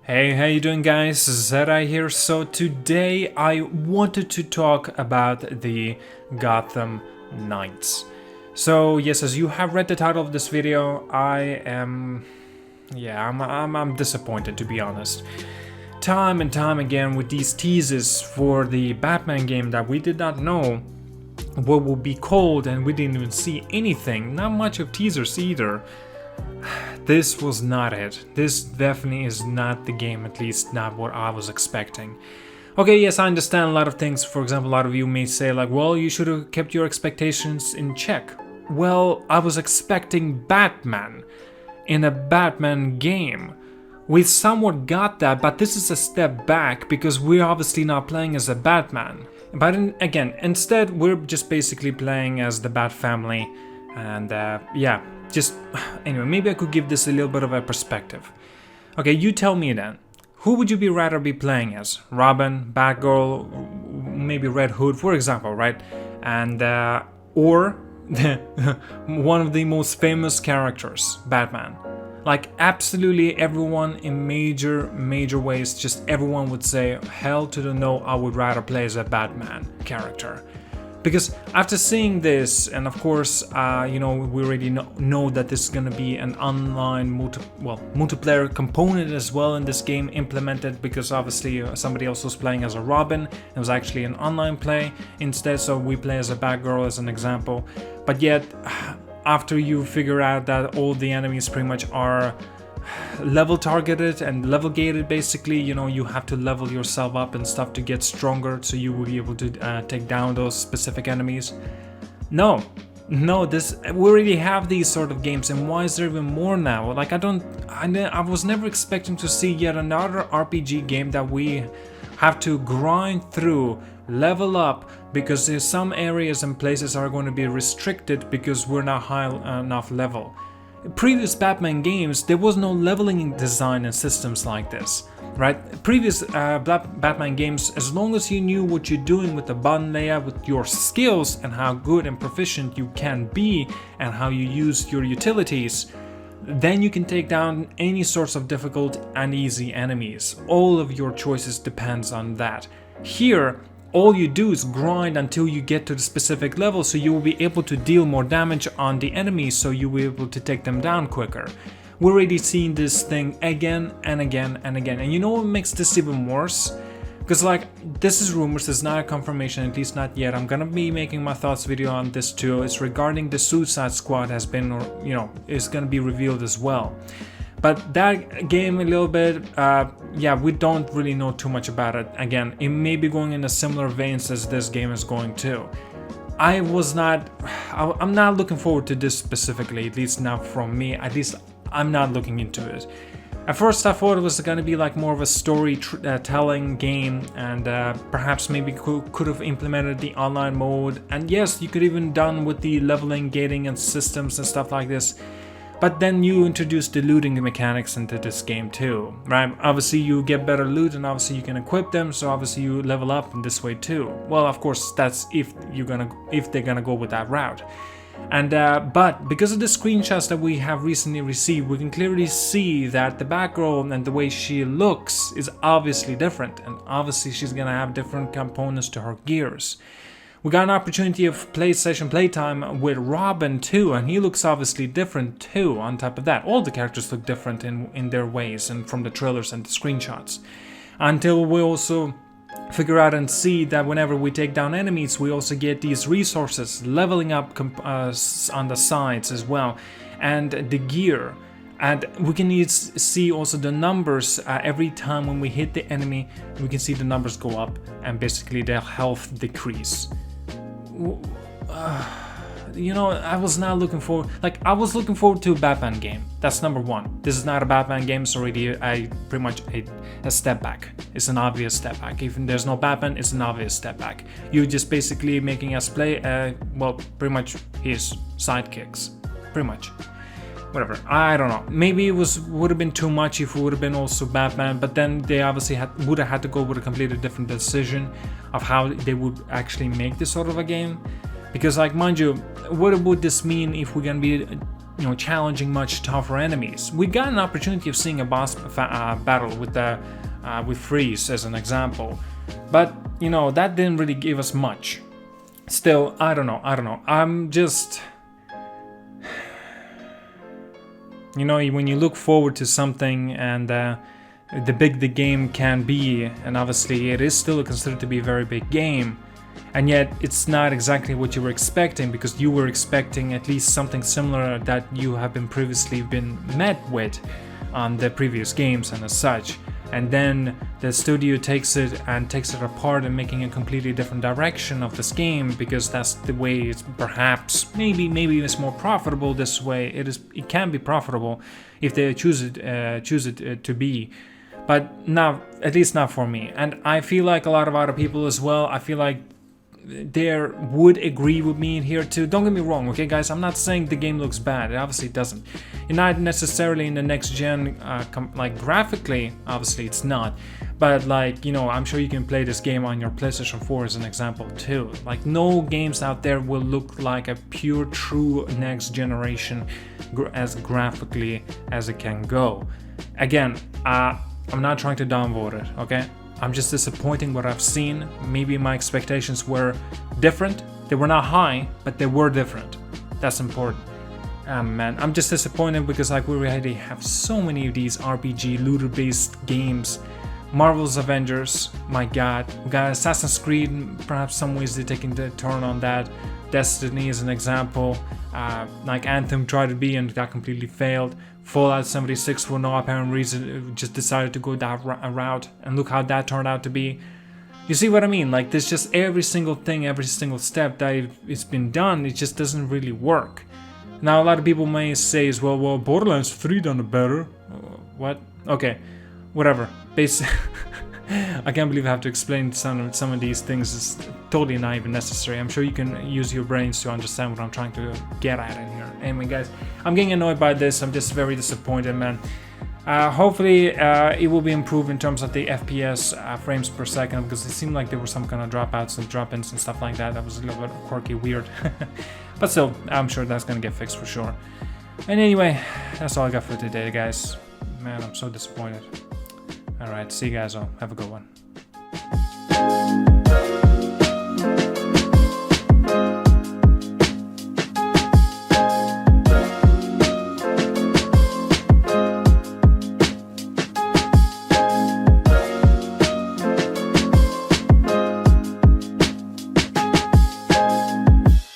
Hey, how you doing guys? ZDEyE here. So today I wanted to talk about the Gotham Knights. So yes, as you have read the title of this video, I'm disappointed, to be honest. Time and time again with these teases for the Batman game that we did not know what would be called, and we didn't even see anything, not much of teasers either. This was not it. This definitely is not the game, at least not what I was expecting. Okay, yes, I understand a lot of things. For example, a lot of you may say like, well, you should have kept your expectations in check. Well, I was expecting Batman in a Batman game. We somewhat got that, but this is a step back because we're obviously not playing as a Batman. But again, instead, we're just basically playing as the Bat family, and anyway, maybe I could give this a little bit of a perspective. Okay, you tell me then. Who would you rather be playing as? Robin, Batgirl, maybe Red Hood, for example, right? And or one of the most famous characters, Batman. Like absolutely everyone in major ways, just everyone would say, hell to the no, I would rather play as a Batman character. Because after seeing this, and of course, we already know that this is going to be an online multiplayer component as well in this game implemented, because obviously somebody else was playing as a Robin. It was actually an online play instead, so we play as a Batgirl as an example. But yet, after you figure out that all the enemies pretty much are level targeted and level gated, basically, you have to level yourself up and stuff to get stronger, so you will be able to take down those specific enemies. No, we already have these sort of games, and why is there even more now? Like I was never expecting to see yet another RPG game that we have to grind through, level up, because there's some areas and places are going to be restricted because we're not high enough level. Previous Batman games, there was no leveling design and systems like this, right? Previous Batman games, as long as you knew what you're doing with the button layout, with your skills and how good and proficient you can be and how you use your utilities, then you can take down any sorts of difficult and easy enemies. All of your choices depends on that. Here, all you do is grind until you get to the specific level, so you will be able to deal more damage on the enemies, so you will be able to take them down quicker. We're already seeing this thing again and again and again, and you know what makes this even worse? Because this is rumors, it's not a confirmation, at least not yet. I'm gonna be making my thoughts video on this too. It's regarding the Suicide Squad has been, is gonna be revealed as well. But that game a little bit, we don't really know too much about it. Again, it may be going in a similar veins as this game is going to. I'm not looking forward to this specifically, at least not from me. At least I'm not looking into it. At first I thought it was going to be like more of a story-telling game, and perhaps maybe could have implemented the online mode. And yes, you could even done with the leveling, gating and systems and stuff like this. But then you introduce the looting mechanics into this game too, right? Obviously you get better loot, and obviously you can equip them, so obviously you level up in this way too. Well, of course, that's if they're gonna go with that route. And but because of the screenshots that we have recently received, we can clearly see that the Batgirl and the way she looks is obviously different, and obviously she's gonna have different components to her gears. We got an opportunity of PlayStation playtime with Robin too, and he looks obviously different too. On top of that, all the characters look different in their ways, and from the trailers and the screenshots. Until we also figure out and see that whenever we take down enemies, we also get these resources, leveling up on the sides as well, and the gear. And we can see also the numbers every time when we hit the enemy. We can see the numbers go up, and basically their health decrease. I was not looking forward. I was looking forward to a Batman game. That's number one. This is not a Batman game, it's already pretty much a step back. It's an obvious step back. Even there's no Batman, it's an obvious step back. You're just basically making us play, pretty much his sidekicks. Pretty much. Whatever, I don't know. Maybe it would have been too much if it would have been also Batman, but then they obviously would have had to go with a completely different decision of how they would actually make this sort of a game. Because mind you, what would this mean if we're gonna be challenging much tougher enemies. We got an opportunity of seeing a boss battle with Freeze as an example, but that didn't really give us much. Still, I don't know. I'm just, when you look forward to something and the big the game can be, and obviously it is still considered to be a very big game, and yet it's not exactly what you were expecting, because you were expecting at least something similar that you have previously been met with on the previous games and as such. And then the studio takes it apart and making a completely different direction of this game, because that's the way it's perhaps maybe it's more profitable this way. It can be profitable if they choose it to be, but not, at least not for me. And I feel like a lot of other people as well, I feel like they would agree with me in here too. Don't get me wrong, okay guys, I'm not saying the game looks bad, it obviously doesn't. And not necessarily in the next gen, like graphically, obviously it's not. But like, I'm sure you can play this game on your PlayStation 4 as an example too. Like, no games out there will look like a pure, true next generation as graphically as it can go. Again, I'm not trying to downvote it, okay? I'm just disappointing what I've seen. Maybe my expectations were different. They were not high, but they were different. That's important. Man, I'm just disappointed because like we already have so many of these RPG looter-based games. Marvel's Avengers, my god. We got Assassin's Creed, perhaps some ways they're taking the turn on that. Destiny is an example. Like Anthem tried to be and got completely failed. Fallout 76 for no apparent reason just decided to go that route, and look how that turned out to be. You see what I mean? Like, there's just every single thing, every single step that it's been done, it just doesn't really work. Now a lot of people may say as well, Borderlands 3 done it better. What? Okay, whatever. I can't believe I have to explain some of these things. It's totally not even necessary. I'm sure you can use your brains to understand what I'm trying to get at in here. Anyway, guys, I'm getting annoyed by this. I'm just very disappointed, man. Hopefully, it will be improved in terms of the FPS frames per second, because it seemed like there were some kind of dropouts and drop-ins and stuff like that. That was a little bit quirky, weird. But still, I'm sure that's gonna get fixed for sure. And anyway, that's all I got for today, guys. Man, I'm so disappointed. Alright, see you guys all. Have a good one.